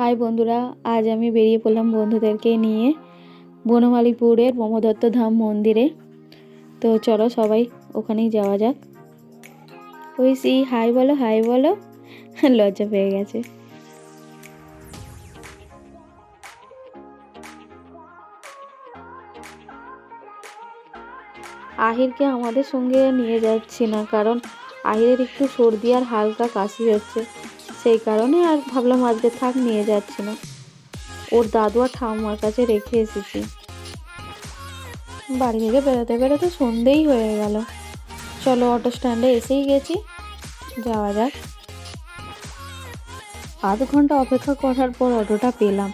High বন্ধুরা, আজ আমি বেরিয়ে পড়লাম বন্ধুদেরকে নিয়ে বনমালীপুরের ব্রহ্মদত্ত ধাম মন্দিরে। তো চলো সবাই ওখানেই যাওয়া যাক। ওই হাই বলো, হাই বলো। লজ্জা পেয়ে গেছে। আহিরকে আমাদের সঙ্গে নিয়ে যাচ্ছি না, কারণ আহিরের একটু সর্দি আর হালকা কাশি হচ্ছে, সেই কারণে আর ভাবলাম আজকে থাক, নিয়ে যাচ্ছি না। ওর দাদু আর ঠাম্মার কাছে রেখে এসেছি। বাড়ি থেকে বেরোতে বেরোতে সন্ধেই হয়ে গেল। চলো অটো স্ট্যান্ডে এসেই গেছি, যাওয়া যাক। আধ ঘন্টা অপেক্ষা করার পর অটোটা পেলাম।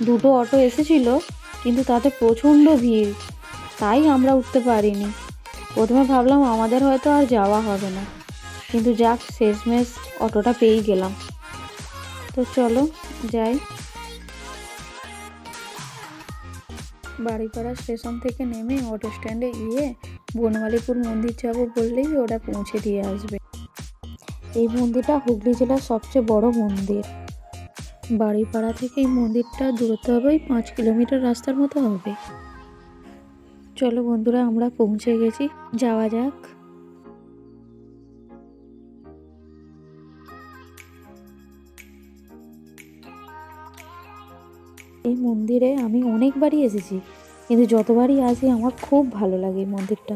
দুটো অটো এসেছিল, কিন্তু তাতে প্রচণ্ড ভিড়, তাই আমরা উঠতে পারিনি। প্রথমে ভাবলাম আমাদের হয়তো আর যাওয়া হবে না, কিন্তু যাক, শেষমেশ অটোটা পেয়েই গেলাম। তো চলো যাই। বাড়িপাড়া স্টেশন থেকে নেমে অটো স্ট্যান্ডে গিয়ে বনমালীপুর মন্দির যাবো বললেই ওরা পৌঁছে দিয়ে আসবে। এই মন্দিরটা হুগলি জেলার সবচেয়ে বড় মন্দির। বাড়িপাড়া থেকে এই মন্দিরটা দূরত্ব হবে 5 কিলোমিটার রাস্তার মতো হবে। চলো বন্ধুরা, আমরা পৌঁছে গেছি, যাওয়া যাক। এই মন্দিরে আমি অনেকবারই এসেছি, কিন্তু যতবারই আসি আমার খুব ভালো লাগে এই মন্দিরটা।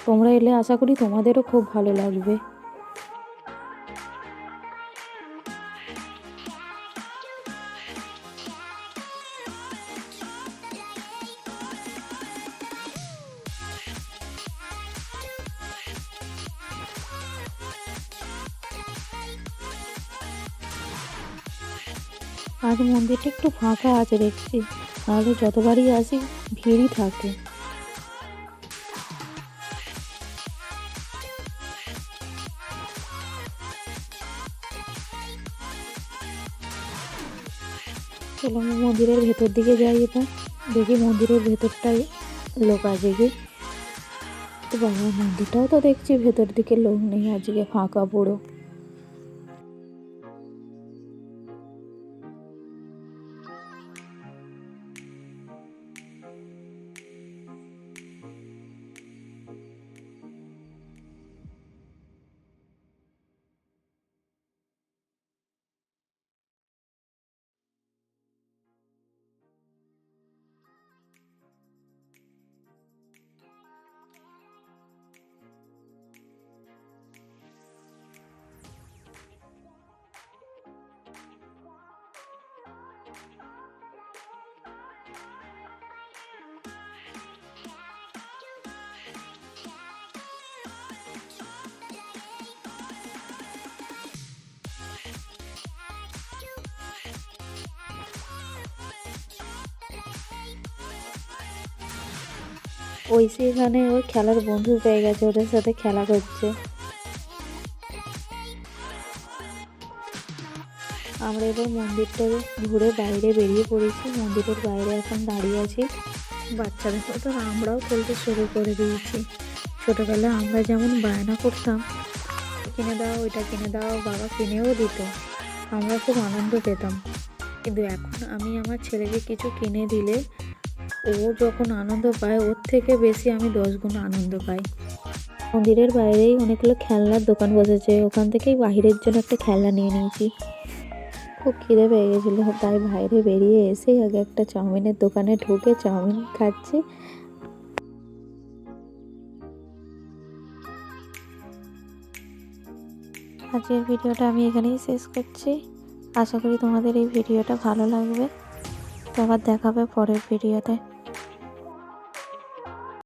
তোমরা এলে আশা করি তোমাদেরও খুব ভালো লাগবে। আজ মন্দিরটা একটু ফাঁকা আছে দেখছি, নাহলে যতবারই আসি ভিড়ই থাকে। চলো আমি মন্দিরের ভেতর দিকে যাই, এবার দেখি মন্দিরের ভেতরটাই লোক আছে কি। তো বাবা, মন্দিরটাও তো দেখছি ভেতর দিকে লোক নেই, আজকে ফাঁকা পুরো। এখানে ওই খেলার বন্ধু পেয়ে গেছে, ওদের সাথে খেলা করছে। আমরা এবার মন্দিরটা ঘুরে বাইরে বেরিয়ে পড়েছি। মন্দিরের বাইরে এখন দাঁড়িয়ে আছি। বাচ্চাদের মতো আমরাও খেলতে শুরু করে দিয়েছি। ছোটোবেলায় আমরা যেমন বায়না করতাম, কিনে দাও, ওইটা কিনে দাও, বাবা কিনেও দিত, আমরা খুব আনন্দ পেতাম। কিন্তু এখন আমি আমার ছেলেকে কিছু কিনে দিলে ও যখন আনন্দ পায়, ওর থেকে বেশি আমি 10 গুণ আনন্দ পাই। মন্দিরের বাইরেই অনেকগুলো খেলনার দোকান বসেছে, ওখান থেকেই বাহিরের জন্য একটা খেলনা নিয়ে নিয়েছি। খুব খিদে পেয়ে গেছিলো, তাই বাইরে বেরিয়ে এসেই আগে একটা চাউমিনের দোকানে ঢুকে চাউমিন খাচ্ছি। আজকের ভিডিওটা আমি এখানেই শেষ করছি। আশা করি তোমাদের এই ভিডিওটা ভালো লাগবে। তো আবার দেখাবে পরের ভিডিওতে।